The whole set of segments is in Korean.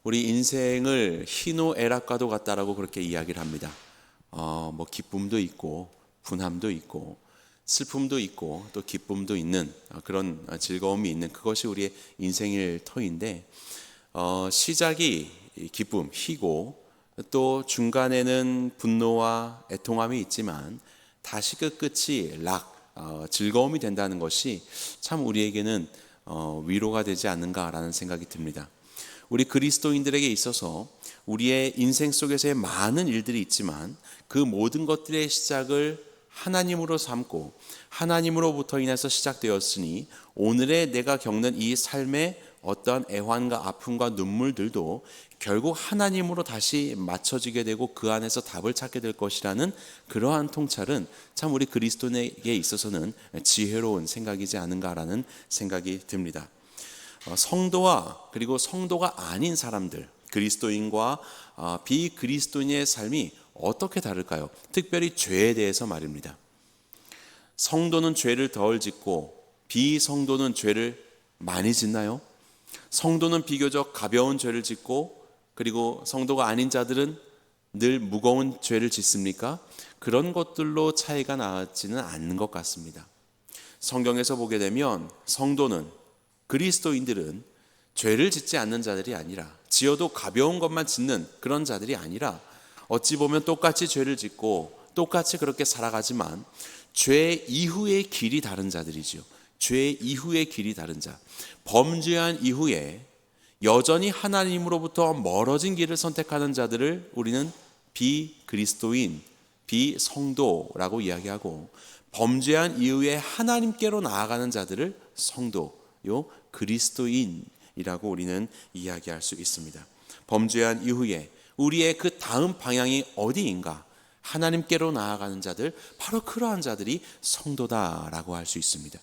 우리 인생을 희노애락과도 같다라고 그렇게 이야기를 합니다. 기쁨도 있고 분함도 있고 슬픔도 있고 또 기쁨도 있는 그런 즐거움이 있는 그것이 우리의 인생일 터인데, 시작이 기쁨, 희고 또 중간에는 분노와 애통함이 있지만 다시 그 끝이 즐거움이 된다는 것이 참 우리에게는 위로가 되지 않는가라는 생각이 듭니다. 우리 그리스도인들에게 있어서 우리의 인생 속에서의 많은 일들이 있지만 그 모든 것들의 시작을 하나님으로 삼고 하나님으로부터 인해서 시작되었으니 오늘의 내가 겪는 이 삶의 어떠한 애환과 아픔과 눈물들도 결국 하나님으로 다시 맞춰지게 되고 그 안에서 답을 찾게 될 것이라는 그러한 통찰은 참 우리 그리스도인에게 있어서는 지혜로운 생각이지 않은가라는 생각이 듭니다. 성도와 그리고 성도가 아닌 사람들, 그리스도인과 비그리스도인의 삶이 어떻게 다를까요? 특별히 죄에 대해서 말입니다. 성도는 죄를 덜 짓고 비성도는 죄를 많이 짓나요? 성도는 비교적 가벼운 죄를 짓고 그리고 성도가 아닌 자들은 늘 무거운 죄를 짓습니까? 그런 것들로 차이가 나지는 않는 것 같습니다. 성경에서 보게 되면 성도는, 그리스도인들은 죄를 짓지 않는 자들이 아니라, 지어도 가벼운 것만 짓는 그런 자들이 아니라 어찌 보면 똑같이 죄를 짓고 똑같이 그렇게 살아가지만 죄 이후의 길이 다른 자들이죠. 죄 이후의 길이 다른 자, 범죄한 이후에 여전히 하나님으로부터 멀어진 길을 선택하는 자들을 우리는 비그리스도인, 비성도라고 이야기하고, 범죄한 이후에 하나님께로 나아가는 자들을 성도요, 그리스도인이라고 우리는 이야기할 수 있습니다. 범죄한 이후에 우리의 그 다음 방향이 어디인가, 하나님께로 나아가는 자들, 바로 그러한 자들이 성도다라고 할 수 있습니다.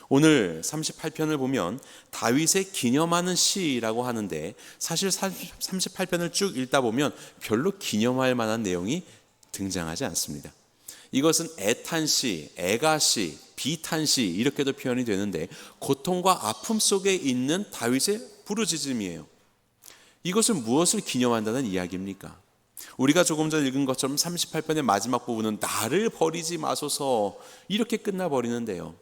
오늘 38편을 보면 다윗의 기념하는 시라고 하는데, 사실 38편을 쭉 읽다 보면 별로 기념할 만한 내용이 등장하지 않습니다. 이것은 애탄시, 애가시, 비탄시 이렇게도 표현이 되는데, 고통과 아픔 속에 있는 다윗의 부르짖음이에요. 이것은 무엇을 기념한다는 이야기입니까? 우리가 조금 전 읽은 것처럼 38편의 마지막 부분은 나를 버리지 마소서 이렇게 끝나버리는데요.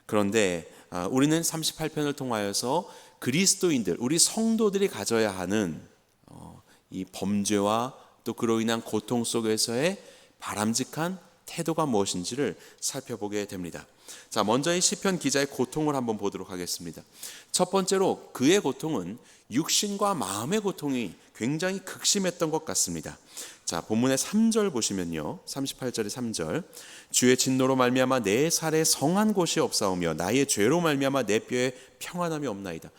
그런데 우리는 38편을 통하여서 그리스도인들, 우리 성도들이 가져야 하는 이 범죄와 또 그로 인한 고통 속에서의 바람직한 태도가 무엇인지를 살펴보게 됩니다. 자, 먼저 이 시편 기자의 고통을 한번 보도록 하겠습니다. 첫 번째로 그의 고통은 육신과 마음의 고통이 굉장히 극심했던 것 같습니다. 자, 본문의 3절 보시면요, 38절의 3절, 주의 진노로 말미암아 내 살에 성한 곳이 없사오며 나의 죄로 말미암아 내 뼈에 평안함이 없나이다.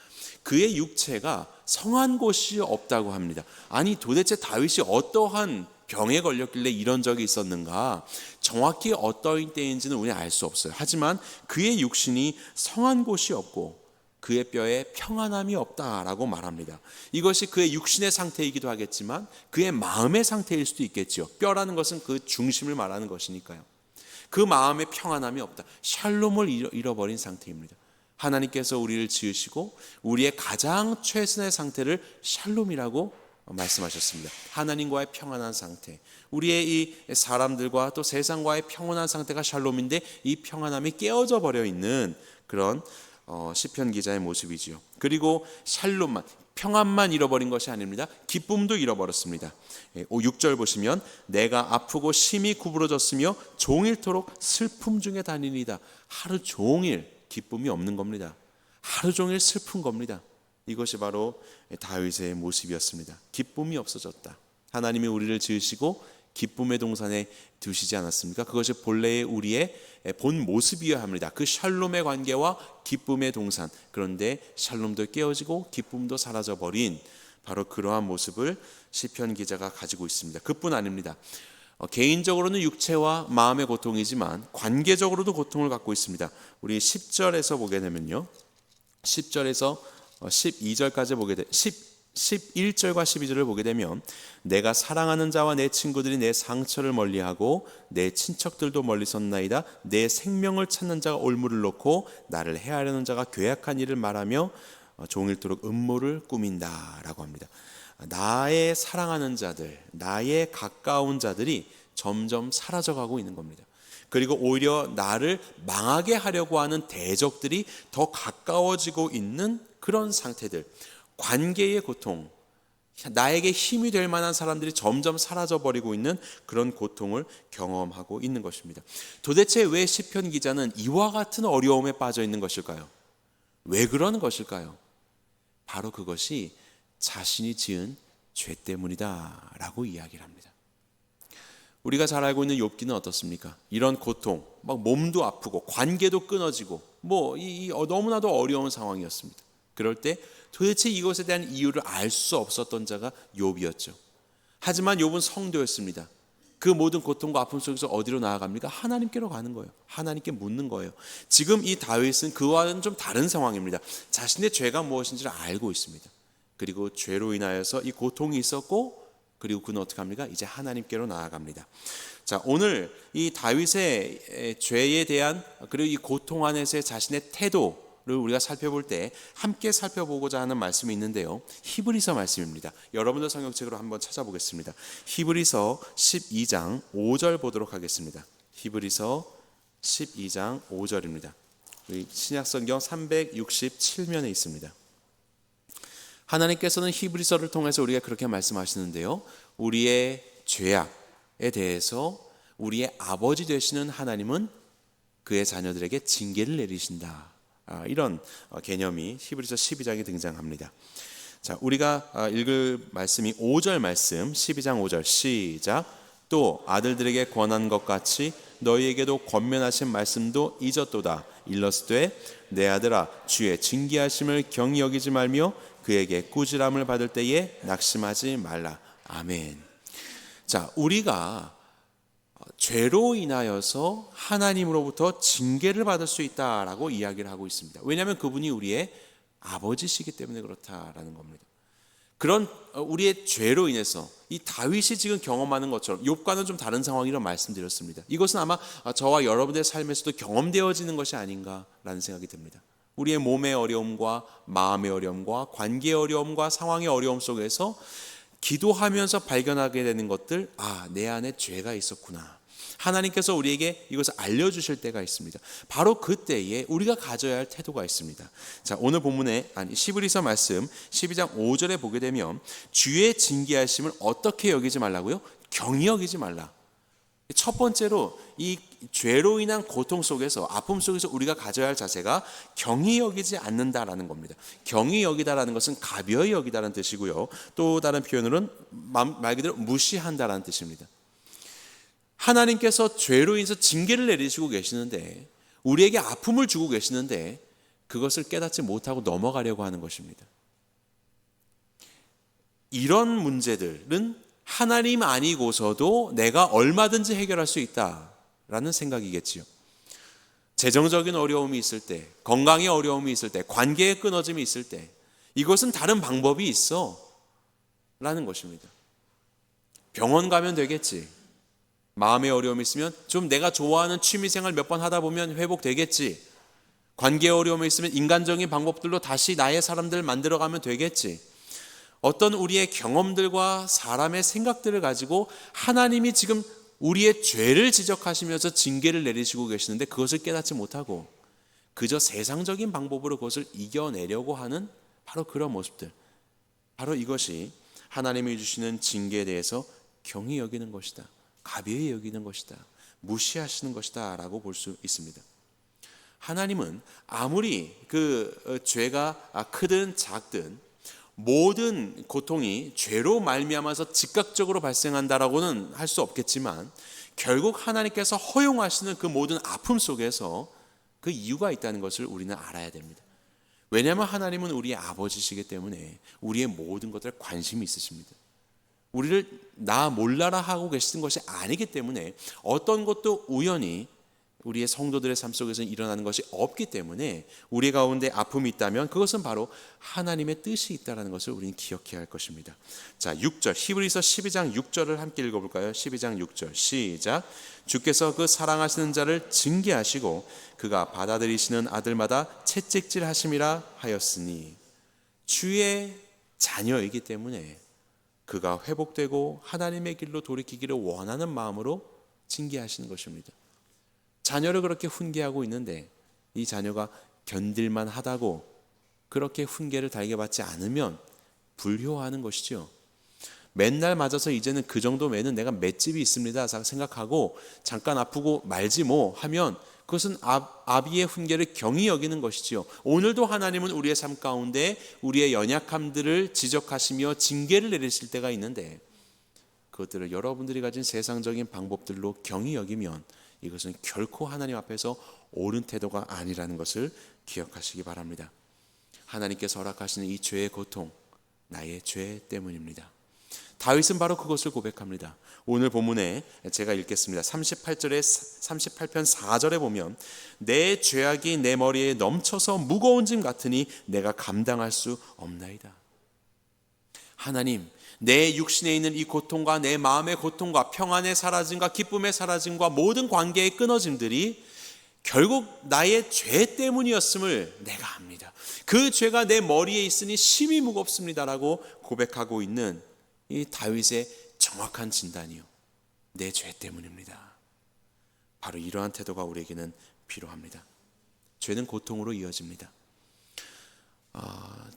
그의 육체가 성한 곳이 없다고 합니다. 아니, 도대체 다윗이 어떠한 병에 걸렸길래 이런 적이 있었는가, 정확히 어떠한 때인지는 우리는 알 수 없어요. 하지만 그의 육신이 성한 곳이 없고 그의 뼈에 평안함이 없다라고 말합니다. 이것이 그의 육신의 상태이기도 하겠지만 그의 마음의 상태일 수도 있겠죠. 뼈라는 것은 그 중심을 말하는 것이니까요. 그 마음에 평안함이 없다, 샬롬을 잃어버린 상태입니다. 하나님께서 우리를 지으시고 우리의 가장 최선의 상태를 샬롬이라고 말씀하셨습니다. 하나님과의 평안한 상태, 우리의 이 사람들과 또 세상과의 평안한 상태가 샬롬인데 이 평안함이 깨어져 버려 있는 그런 시편 기자의 모습이지요. 그리고 샬롬만, 평안만 잃어버린 것이 아닙니다. 기쁨도 잃어버렸습니다. 6절 보시면 내가 아프고 심히 구부러졌으며 종일토록 슬픔 중에 다니니다. 하루 종일 기쁨이 없는 겁니다. 하루 종일 슬픈 겁니다. 이것이 바로 다윗의 모습이었습니다. 기쁨이 없어졌다. 하나님이 우리를 지으시고 기쁨의 동산에 두시지 않았습니까? 그것이 본래의 우리의 본 모습이어야 합니다. 그 샬롬의 관계와 기쁨의 동산, 그런데 샬롬도 깨어지고 기쁨도 사라져버린 바로 그러한 모습을 시편 기자가 가지고 있습니다. 그뿐 아닙니다. 개인적으로는 육체와 마음의 고통이지만 관계적으로도 고통을 갖고 있습니다. 우리 10절에서 보게 되면요, 10절에서 12절까지 보게 돼 11절과 12절을 보게 되면 내가 사랑하는 자와 내 친구들이 내 상처를 멀리하고 내 친척들도 멀리 섰나이다. 내 생명을 찾는 자가 올무를 놓고 나를 해하려는 자가 괴악한 일을 말하며 종일토록 음모를 꾸민다라고 합니다. 나의 사랑하는 자들, 나의 가까운 자들이 점점 사라져가고 있는 겁니다. 그리고 오히려 나를 망하게 하려고 하는 대적들이 더 가까워지고 있는 그런 상태들, 관계의 고통, 나에게 힘이 될 만한 사람들이 점점 사라져버리고 있는 그런 고통을 경험하고 있는 것입니다. 도대체 왜 시편 기자는 이와 같은 어려움에 빠져 있는 것일까요? 왜 그러는 것일까요? 바로 그것이 자신이 지은 죄 때문이다 라고 이야기를 합니다. 우리가 잘 알고 있는 욥기는 어떻습니까? 이런 고통, 막 몸도 아프고 관계도 끊어지고 너무나도 어려운 상황이었습니다. 그럴 때 도대체 이것에 대한 이유를 알 수 없었던 자가 욥이었죠. 하지만 욥은 성도였습니다. 그 모든 고통과 아픔 속에서 어디로 나아갑니까? 하나님께로 가는 거예요. 하나님께 묻는 거예요. 지금 이 다윗은 그와는 좀 다른 상황입니다. 자신의 죄가 무엇인지를 알고 있습니다. 그리고 죄로 인하여서 이 고통이 있었고, 그리고 그는 어떻게 합니까? 이제 하나님께로 나아갑니다. 자, 오늘 이 다윗의 죄에 대한, 그리고 이 고통 안에서의 자신의 태도를 우리가 살펴볼 때 함께 살펴보고자 하는 말씀이 있는데요. 히브리서 말씀입니다. 여러분들 성경책으로 한번 찾아보겠습니다. 히브리서 12장 5절 보도록 하겠습니다. 히브리서 12장 5절입니다. 신약성경 367면에 있습니다. 하나님께서는 히브리서를 통해서 우리가 그렇게 말씀하시는데요. 우리의 죄악에 대해서 우리의 아버지 되시는 하나님은 그의 자녀들에게 징계를 내리신다. 이런 개념이 히브리서 12장에 등장합니다. 자, 우리가 읽을 말씀이 5절 말씀, 12장 5절 시작. 또 아들들에게 권한 것 같이 너희에게도 권면하신 말씀도 잊었도다. 일러스되 내 아들아 주의 징계하심을 경히 여기지 말며 그에게 꾸지람을 받을 때에 낙심하지 말라. 아멘. 자, 우리가 죄로 인하여서 하나님으로부터 징계를 받을 수 있다라고 이야기를 하고 있습니다. 왜냐하면 그분이 우리의 아버지시기 때문에 그렇다라는 겁니다. 그런 우리의 죄로 인해서 이 다윗이 지금 경험하는 것처럼, 욥과는 좀 다른 상황이라고 말씀드렸습니다. 이것은 아마 저와 여러분의 삶에서도 경험되어지는 것이 아닌가라는 생각이 듭니다. 우리의 몸의 어려움과 마음의 어려움과 관계의 어려움과 상황의 어려움 속에서 기도하면서 발견하게 되는 것들, 내 안에 죄가 있었구나. 하나님께서 우리에게 이것을 알려주실 때가 있습니다. 바로 그때에 우리가 가져야 할 태도가 있습니다. 자, 오늘 본문에 히브리서 말씀 12장 5절에 보게 되면 주의 징계하심을 어떻게 여기지 말라고요? 경히 여기지 말라. 첫 번째로 이 죄로 인한 고통 속에서, 아픔 속에서 우리가 가져야 할 자세가 경히 여기지 않는다라는 겁니다. 경히 여기다라는 것은 가벼이 여기다라는 뜻이고요. 또 다른 표현으로는 말 그대로 무시한다라는 뜻입니다. 하나님께서 죄로 인해서 징계를 내리시고 계시는데, 우리에게 아픔을 주고 계시는데 그것을 깨닫지 못하고 넘어가려고 하는 것입니다. 이런 문제들은 하나님 아니고서도 내가 얼마든지 해결할 수 있다라는 생각이겠지요. 재정적인 어려움이 있을 때, 건강의 어려움이 있을 때, 관계의 끊어짐이 있을 때, 이것은 다른 방법이 있어 라는 것입니다. 병원 가면 되겠지. 마음의 어려움이 있으면 좀 내가 좋아하는 취미생활 몇 번 하다 보면 회복되겠지. 관계의 어려움이 있으면 인간적인 방법들로 다시 나의 사람들을 만들어가면 되겠지. 어떤 우리의 경험들과 사람의 생각들을 가지고 하나님이 지금 우리의 죄를 지적하시면서 징계를 내리시고 계시는데 그것을 깨닫지 못하고 그저 세상적인 방법으로 그것을 이겨내려고 하는 바로 그런 모습들, 바로 이것이 하나님이 주시는 징계에 대해서 경히 여기는 것이다, 가벼이 여기는 것이다, 무시하시는 것이다 라고 볼 수 있습니다. 하나님은 아무리 그 죄가 크든 작든 모든 고통이 죄로 말미암아서 즉각적으로 발생한다라고는 할 수 없겠지만, 결국 하나님께서 허용하시는 그 모든 아픔 속에서 그 이유가 있다는 것을 우리는 알아야 됩니다. 왜냐하면 하나님은 우리의 아버지시기 때문에 우리의 모든 것들에 관심이 있으십니다. 우리를 나 몰라라 하고 계시는 것이 아니기 때문에 어떤 것도 우연히 우리의 성도들의 삶 속에서는 일어나는 것이 없기 때문에 우리 가운데 아픔이 있다면 그것은 바로 하나님의 뜻이 있다는 것을 우리는 기억해야 할 것입니다. 자, 6절 히브리서 12장 6절을 함께 읽어볼까요? 12장 6절 시작. 주께서 그 사랑하시는 자를 징계하시고 그가 받아들이시는 아들마다 채찍질 하심이라 하였으니. 주의 자녀이기 때문에 그가 회복되고 하나님의 길로 돌이키기를 원하는 마음으로 징계하시는 것입니다. 자녀를 그렇게 훈계하고 있는데 이 자녀가 견딜만 하다고 그렇게 훈계를 달게 받지 않으면 불효하는 것이죠. 맨날 맞아서 이제는 그 정도 매는 내가 맷집이 있습니다 생각하고 잠깐 아프고 말지 뭐 하면 그것은 아비의 훈계를 경히 여기는 것이지요. 오늘도 하나님은 우리의 삶 가운데 우리의 연약함들을 지적하시며 징계를 내리실 때가 있는데 그것들을 여러분들이 가진 세상적인 방법들로 경히 여기면 이것은 결코 하나님 앞에서 옳은 태도가 아니라는 것을 기억하시기 바랍니다. 하나님께서 허락하시는 이 죄의 고통, 나의 죄 때문입니다. 다윗은 바로 그것을 고백합니다. 오늘 본문에 제가 읽겠습니다. 38편 4절에 보면 내 죄악이 내 머리에 넘쳐서 무거운 짐 같으니 내가 감당할 수 없나이다. 하나님, 내 육신에 있는 이 고통과 내 마음의 고통과 평안의 사라짐과 기쁨의 사라짐과 모든 관계의 끊어짐들이 결국 나의 죄 때문이었음을 내가 압니다. 그 죄가 내 머리에 있으니 심히 무겁습니다라고 고백하고 있는 이 다윗의 정확한 진단이요, 내 죄 때문입니다. 바로 이러한 태도가 우리에게는 필요합니다. 죄는 고통으로 이어집니다.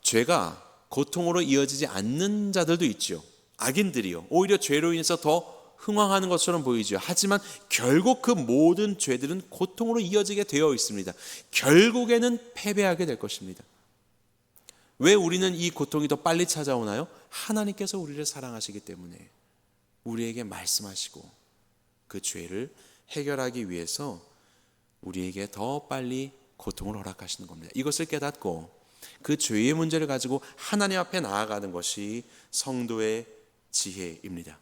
죄가 고통으로 이어지지 않는 자들도 있죠. 악인들이요, 오히려 죄로 인해서 더 흥황하는 것처럼 보이죠. 하지만 결국 그 모든 죄들은 고통으로 이어지게 되어 있습니다. 결국에는 패배하게 될 것입니다. 왜 우리는 이 고통이 더 빨리 찾아오나요? 하나님께서 우리를 사랑하시기 때문에 우리에게 말씀하시고 그 죄를 해결하기 위해서 우리에게 더 빨리 고통을 허락하시는 겁니다. 이것을 깨닫고 그 죄의 문제를 가지고 하나님 앞에 나아가는 것이 성도의 지혜입니다.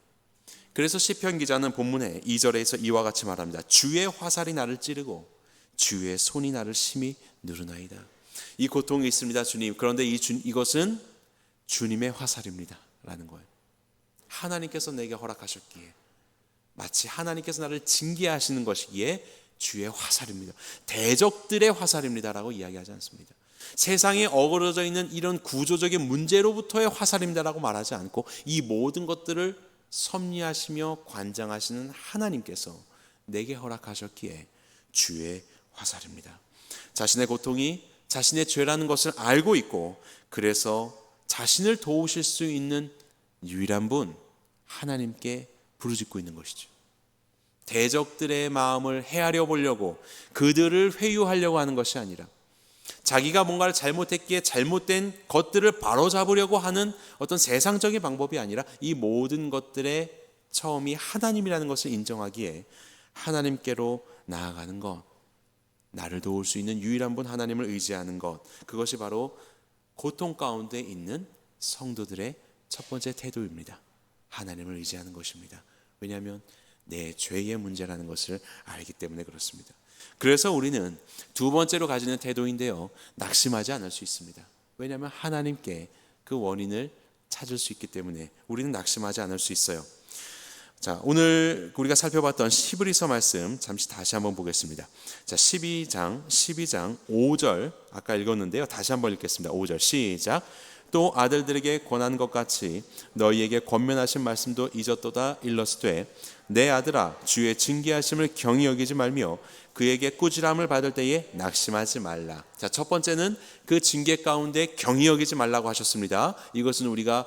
그래서 시편 기자는 본문에 2절에서 이와 같이 말합니다. 주의 화살이 나를 찌르고 주의 손이 나를 심히 누르나이다. 이 고통이 있습니다, 주님. 그런데 이것은 주님의 화살입니다 라는 거예요. 하나님께서 내게 허락하셨기에, 마치 하나님께서 나를 징계하시는 것이기에 주의 화살입니다, 대적들의 화살입니다 라고 이야기하지 않습니다. 세상에 어그러져 있는 이런 구조적인 문제로부터의 화살입니다 라고 말하지 않고 이 모든 것들을 섭리하시며 관장하시는 하나님께서 내게 허락하셨기에 주의 화살입니다. 자신의 고통이 자신의 죄라는 것을 알고 있고 그래서 자신을 도우실 수 있는 유일한 분, 하나님께 부르짖고 있는 것이죠. 대적들의 마음을 헤아려 보려고 그들을 회유하려고 하는 것이 아니라 자기가 뭔가를 잘못했기에 잘못된 것들을 바로잡으려고 하는 어떤 세상적인 방법이 아니라 이 모든 것들의 처음이 하나님이라는 것을 인정하기에 하나님께로 나아가는 것, 나를 도울 수 있는 유일한 분 하나님을 의지하는 것, 그것이 바로 고통 가운데 있는 성도들의 첫 번째 태도입니다. 하나님을 의지하는 것입니다. 왜냐하면 내 죄의 문제라는 것을 알기 때문에 그렇습니다. 그래서 우리는 두 번째로 가지는 태도인데요, 낙심하지 않을 수 있습니다. 왜냐하면 하나님께 그 원인을 찾을 수 있기 때문에 우리는 낙심하지 않을 수 있어요. 자, 오늘 우리가 살펴봤던 히브리서 말씀 잠시 다시 한번 보겠습니다. 자, 12장 5절 아까 읽었는데요, 다시 한번 읽겠습니다. 5절 시작. 또 아들들에게 권한 것 같이 너희에게 권면하신 말씀도 잊었도다 일러스되 내 아들아 주의 징계하심을 경히 여기지 말며 그에게 꾸지람을 받을 때에 낙심하지 말라. 자, 첫 번째는 그 징계 가운데 경히 여기지 말라고 하셨습니다. 이것은 우리가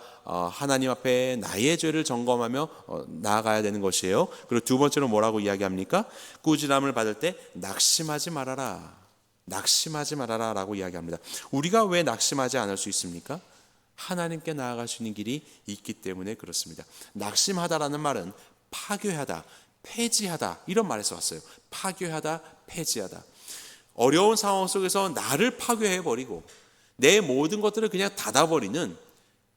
하나님 앞에 나의 죄를 점검하며 나아가야 되는 것이에요. 그리고 두 번째로 뭐라고 이야기합니까? 꾸지람을 받을 때 낙심하지 말아라. 낙심하지 말아라 라고 이야기합니다. 우리가 왜 낙심하지 않을 수 있습니까? 하나님께 나아갈 수 있는 길이 있기 때문에 그렇습니다. 낙심하다라는 말은 파괴하다, 폐지하다 이런 말에서 왔어요. 파괴하다, 폐지하다. 어려운 상황 속에서 나를 파괴해버리고 내 모든 것들을 그냥 닫아버리는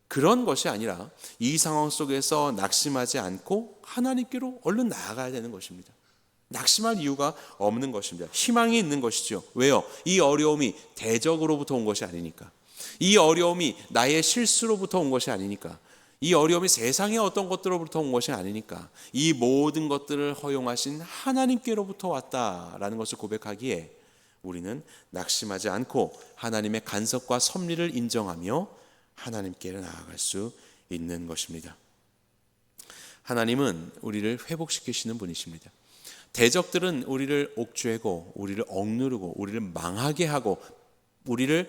그런 것이 아니라 이 상황 속에서 낙심하지 않고 하나님께로 얼른 나아가야 되는 것입니다. 낙심할 이유가 없는 것입니다. 희망이 있는 것이죠. 왜요? 이 어려움이 대적으로부터 온 것이 아니니까. 이 어려움이 나의 실수로부터 온 것이 아니니까. 이 어려움이 세상의 어떤 것들로부터 온 것이 아니니까. 이 모든 것들을 허용하신 하나님께로부터 왔다라는 것을 고백하기에 우리는 낙심하지 않고 하나님의 간섭과 섭리를 인정하며 하나님께 나아갈 수 있는 것입니다. 하나님은 우리를 회복시키시는 분이십니다. 대적들은 우리를 옥죄고 우리를 억누르고 우리를 망하게 하고 우리를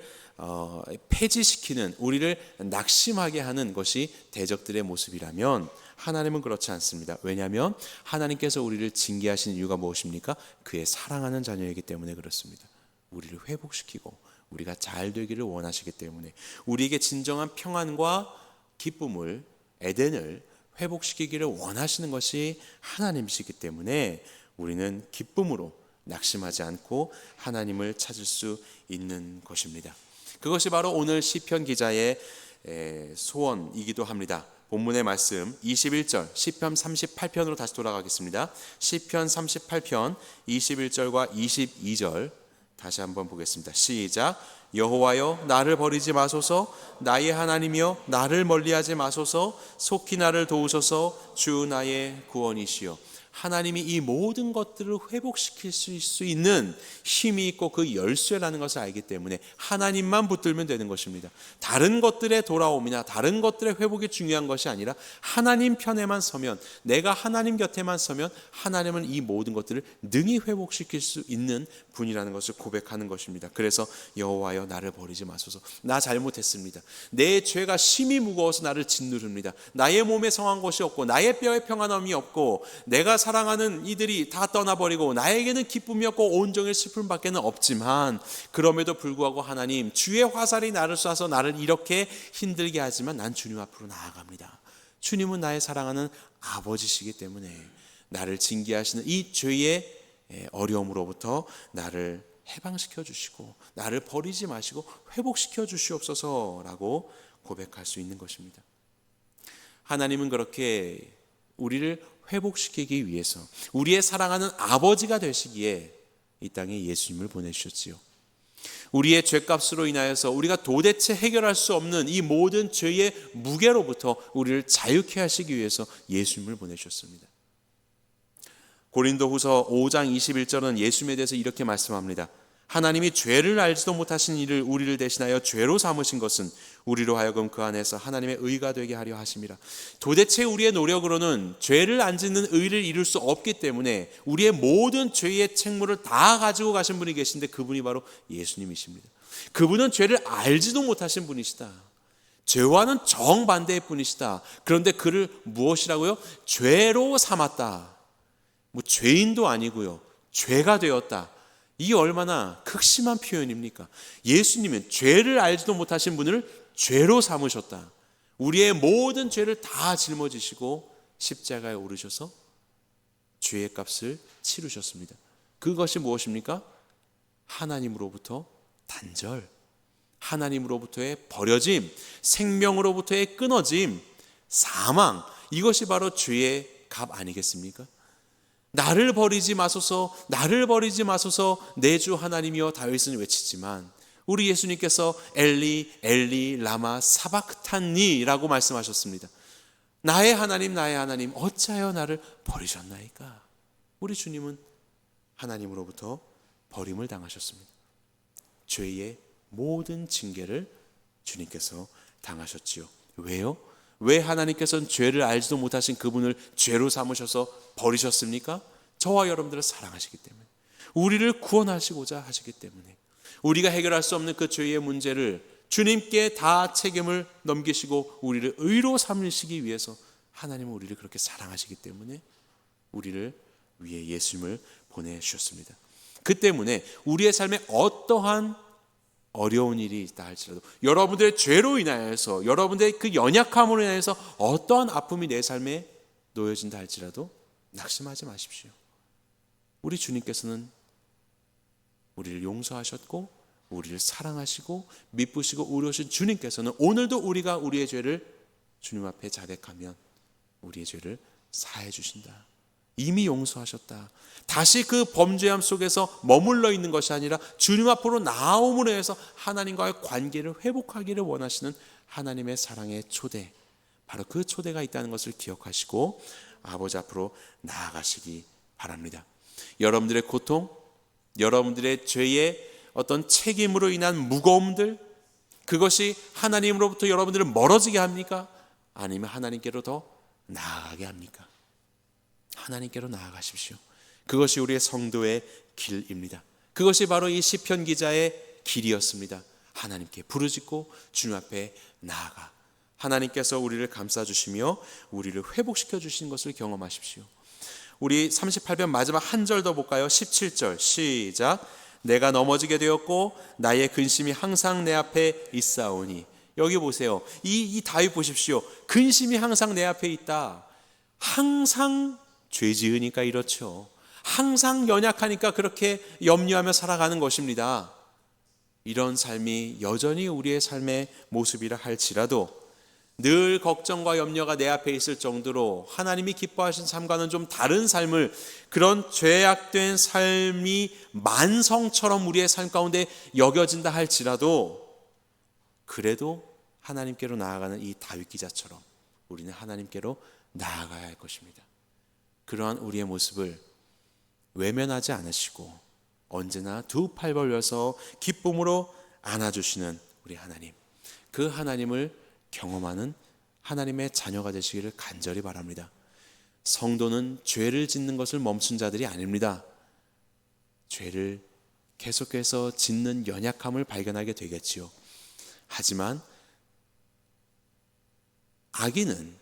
폐지시키는, 우리를 낙심하게 하는 것이 대적들의 모습이라면 하나님은 그렇지 않습니다. 왜냐하면 하나님께서 우리를 징계하신 이유가 무엇입니까? 그의 사랑하는 자녀이기 때문에 그렇습니다. 우리를 회복시키고 우리가 잘 되기를 원하시기 때문에, 우리에게 진정한 평안과 기쁨을, 에덴을 회복시키기를 원하시는 것이 하나님이시기 때문에 우리는 기쁨으로 낙심하지 않고 하나님을 찾을 수 있는 것입니다. 그것이 바로 오늘 시편 기자의 소원이기도 합니다. 본문의 말씀 21절, 시편 38편으로 다시 돌아가겠습니다. 시편 38편 21절과 22절 다시 한번 보겠습니다. 시작. 여호와여 나를 버리지 마소서, 나의 하나님이여 나를 멀리하지 마소서, 속히 나를 도우소서, 주 나의 구원이시여. 하나님이 이 모든 것들을 회복시킬 수 있는 힘이 있고 그 열쇠라는 것을 알기 때문에 하나님만 붙들면 되는 것입니다. 다른 것들의 돌아옴이나 다른 것들의 회복이 중요한 것이 아니라 하나님 편에만 서면, 내가 하나님 곁에만 서면 하나님은 이 모든 것들을 능히 회복시킬 수 있는 분이라는 것을 고백하는 것입니다. 그래서 여호와여 나를 버리지 마소서, 나 잘못했습니다. 내 죄가 심히 무거워서 나를 짓누릅니다. 나의 몸에 성한 것이 없고 나의 뼈에 평안함이 없고 내가 사랑하는 이들이 다 떠나버리고 나에게는 기쁨이 없고 온종일 슬픔밖에는 없지만, 그럼에도 불구하고 하나님 주의 화살이 나를 쏴서 나를 이렇게 힘들게 하지만 난 주님 앞으로 나아갑니다. 주님은 나의 사랑하는 아버지시기 때문에 나를 징계하시는 이 죄의 어려움으로부터 나를 해방시켜 주시고 나를 버리지 마시고 회복시켜 주시옵소서라고 고백할 수 있는 것입니다. 하나님은 그렇게 우리를 회복시키기 위해서 우리의 사랑하는 아버지가 되시기에 이 땅에 예수님을 보내주셨지요. 우리의 죄값으로 인하여서 우리가 도대체 해결할 수 없는 이 모든 죄의 무게로부터 우리를 자유케 하시기 위해서 예수님을 보내주셨습니다. 고린도후서 5장 21절은 예수님에 대해서 이렇게 말씀합니다. 하나님이 죄를 알지도 못하신 이를 우리를 대신하여 죄로 삼으신 것은 우리로 하여금 그 안에서 하나님의 의가 되게 하려 하심이라. 도대체 우리의 노력으로는 죄를 안 짓는 의를 이룰 수 없기 때문에 우리의 모든 죄의 책무를 다 가지고 가신 분이 계신데 그분이 바로 예수님이십니다. 그분은 죄를 알지도 못하신 분이시다. 죄와는 정반대의 분이시다. 그런데 그를 무엇이라고요? 죄로 삼았다. 죄인도 아니고요, 죄가 되었다. 이게 얼마나 극심한 표현입니까? 예수님은 죄를 알지도 못하신 분을 죄로 삼으셨다. 우리의 모든 죄를 다 짊어지시고 십자가에 오르셔서 죄의 값을 치르셨습니다. 그것이 무엇입니까? 하나님으로부터 단절, 하나님으로부터의 버려짐, 생명으로부터의 끊어짐, 사망, 이것이 바로 죄의 값 아니겠습니까? 나를 버리지 마소서, 나를 버리지 마소서, 내 주 하나님이여 다윗은 외치지만 우리 예수님께서 엘리 엘리 라마 사박탄니라고 말씀하셨습니다. 나의 하나님 나의 하나님 어찌하여 나를 버리셨나이까? 우리 주님은 하나님으로부터 버림을 당하셨습니다. 죄의 모든 징계를 주님께서 당하셨지요. 왜요? 왜 하나님께서는 죄를 알지도 못하신 그분을 죄로 삼으셔서 버리셨습니까? 저와 여러분들을 사랑하시기 때문에, 우리를 구원하시고자 하시기 때문에, 우리가 해결할 수 없는 그 죄의 문제를 주님께 다 책임을 넘기시고 우리를 의로 삼으시기 위해서 하나님은 우리를 그렇게 사랑하시기 때문에 우리를 위해 예수님을 보내주셨습니다. 그 때문에 우리의 삶에 어떠한 어려운 일이 있다 할지라도, 여러분들의 죄로 인하여서, 여러분들의 그 연약함으로 인해서 어떠한 아픔이 내 삶에 놓여진다 할지라도 낙심하지 마십시오. 우리 주님께서는 우리를 용서하셨고 우리를 사랑하시고 미쁘시고 의로우신 주님께서는 오늘도 우리가 우리의 죄를 주님 앞에 자백하면 우리의 죄를 사해 주신다. 이미 용서하셨다. 다시 그 범죄함 속에서 머물러 있는 것이 아니라 주님 앞으로 나옴으로 해서 하나님과의 관계를 회복하기를 원하시는 하나님의 사랑의 초대, 바로 그 초대가 있다는 것을 기억하시고 아버지 앞으로 나아가시기 바랍니다. 여러분들의 고통, 여러분들의 죄의 어떤 책임으로 인한 무거움들, 그것이 하나님으로부터 여러분들을 멀어지게 합니까? 아니면 하나님께로 더 나아가게 합니까? 하나님께로 나아가십시오. 그것이 우리의 성도의 길입니다. 그것이 바로 이 시편 기자의 길이었습니다. 하나님께 부르짖고 주님 앞에 나아가 하나님께서 우리를 감싸주시며 우리를 회복시켜 주신 것을 경험하십시오. 우리 38편 마지막 한 절 더 볼까요? 17절 시작. 내가 넘어지게 되었고 나의 근심이 항상 내 앞에 있사오니. 여기 보세요. 이 다윗 보십시오. 근심이 항상 내 앞에 있다. 항상 죄 지으니까 이렇죠. 항상 연약하니까 그렇게 염려하며 살아가는 것입니다. 이런 삶이 여전히 우리의 삶의 모습이라 할지라도 늘 걱정과 염려가 내 앞에 있을 정도로 하나님이 기뻐하신 삶과는 좀 다른 삶을, 그런 죄악된 삶이 만성처럼 우리의 삶 가운데 여겨진다 할지라도 그래도 하나님께로 나아가는 이 다윗 기자처럼 우리는 하나님께로 나아가야 할 것입니다. 그러한 우리의 모습을 외면하지 않으시고 언제나 두 팔 벌려서 기쁨으로 안아주시는 우리 하나님, 그 하나님을 경험하는 하나님의 자녀가 되시기를 간절히 바랍니다. 성도는 죄를 짓는 것을 멈춘 자들이 아닙니다. 죄를 계속해서 짓는 연약함을 발견하게 되겠지요. 하지만 악인은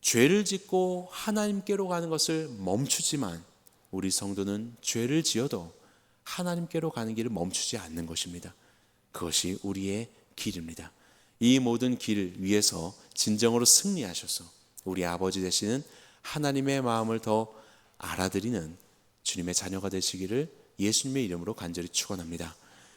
죄를 짓고 하나님께로 가는 것을 멈추지만 우리 성도는 죄를 지어도 하나님께로 가는 길을 멈추지 않는 것입니다. 그것이 우리의 길입니다. 이 모든 길 위에서 진정으로 승리하셔서 우리 아버지 되시는 하나님의 마음을 더 알아드리는 주님의 자녀가 되시기를 예수님의 이름으로 간절히 축원합니다.